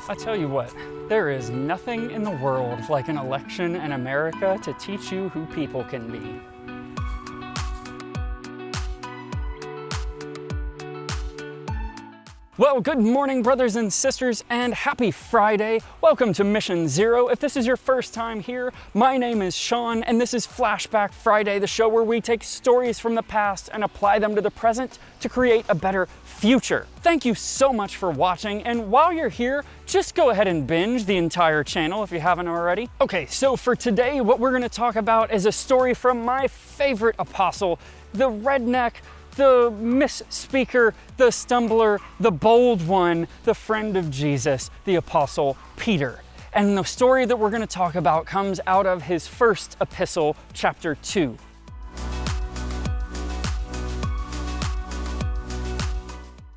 I tell you what, there is nothing in the world like an election in America to teach you who people can be. Well, good morning, brothers and sisters, and happy Friday. Welcome to Mission Zero. If this is your first time here, my name is Shawn, and this is FlashBack Friday, the show where we take stories from the past and apply them to the present to create a better future. Thank you so much for watching, and while you're here, just go ahead and binge the entire channel if you haven't already. Okay, so for today, what we're gonna talk about is a story from my favorite apostle, the redneck, the misspeaker, the stumbler, the bold one, the friend of Jesus, the Apostle Peter. And the story that we're going to talk about comes out of his first epistle, chapter 2.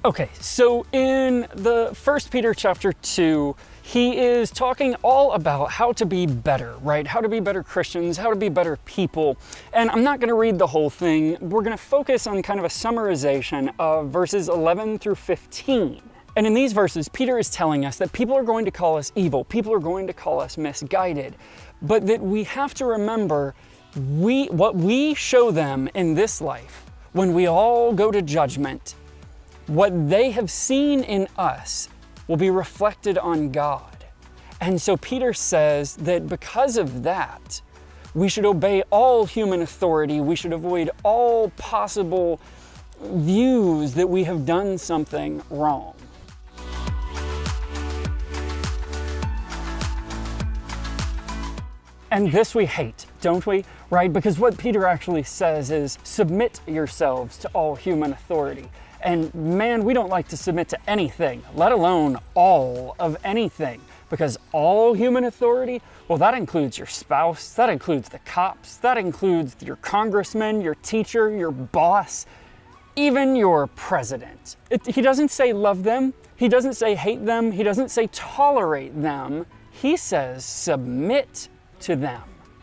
Okay, so in the 1 Peter chapter 2, he is talking all about how to be better, right? How to be better Christians, how to be better people. And I'm not going to read the whole thing. We're going to focus on kind of a summarization of verses 11 through 15. And in these verses, Peter is telling us that people are going to call us evil. People are going to call us misguided. But that we have to remember what we show them in this life, when we all go to judgment, what they have seen in us will be reflected on God. And so Peter says that because of that, we should obey all human authority. We should avoid all possible views that we have done something wrong. And this we hate, don't we? Right? Because what Peter actually says is, submit yourselves to all human authority. And man, we don't like to submit to anything, let alone all of anything. Because all human authority, well, that includes your spouse, that includes the cops, that includes your congressman, your teacher, your boss, even your president. He doesn't say love them, he doesn't say hate them, he doesn't say tolerate them. He says submit to them.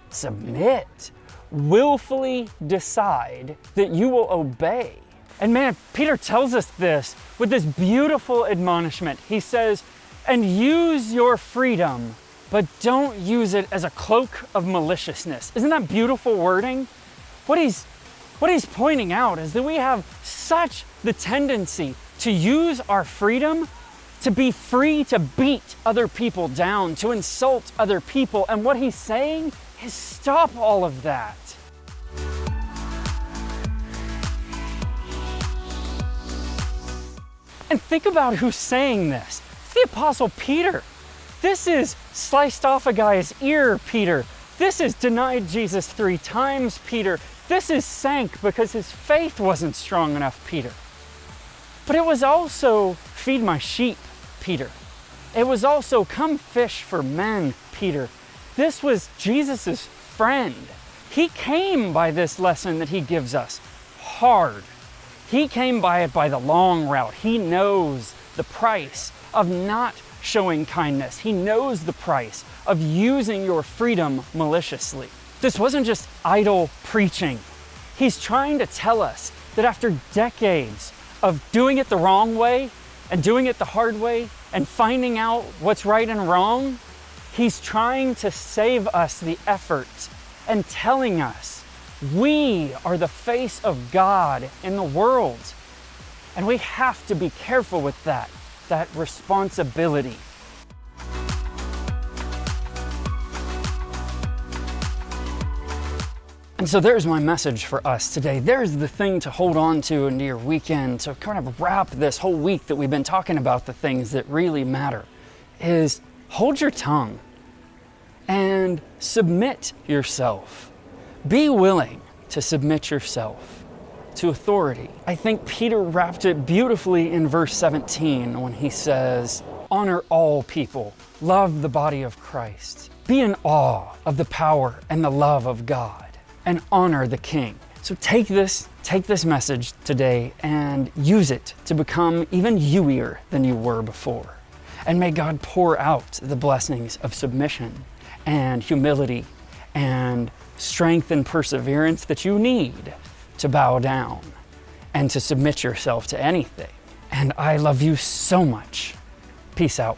Submit. Willfully decide that you will obey. And man, Peter tells us this with this beautiful admonishment. He says, and use your freedom, but don't use it as a cloak of maliciousness. Isn't that beautiful wording? What he's pointing out is that we have such the tendency to use our freedom to be free to beat other people down, to insult other people. And what he's saying is stop all of that. And think about who's saying this. It's the Apostle Peter. This is sliced off a guy's ear, Peter. This is denied Jesus 3 times, Peter. This is sank because his faith wasn't strong enough, Peter. But it was also feed my sheep, Peter. It was also come fish for men, Peter. This was Jesus's friend. He came by this lesson that he gives us hard. He came by it by the long route. He knows the price of not showing kindness. He knows the price of using your freedom maliciously. This wasn't just idle preaching. He's trying to tell us that after decades of doing it the wrong way and doing it the hard way and finding out what's right and wrong, he's trying to save us the effort and telling us we are the face of God in the world. And we have to be careful with that responsibility. And so there's my message for us today. There's the thing to hold on to into your weekend, to kind of wrap this whole week that we've been talking about the things that really matter, is hold your tongue and submit yourself. Be willing to submit yourself to authority. I think Peter wrapped it beautifully in verse 17 when he says, honor all people, love the body of Christ, be in awe of the power and the love of God, and honor the King. So take this message today and use it to become even you-ier than you were before. And may God pour out the blessings of submission and humility and strength and perseverance that you need to bow down and to submit yourself to anything. And I love you so much. Peace out.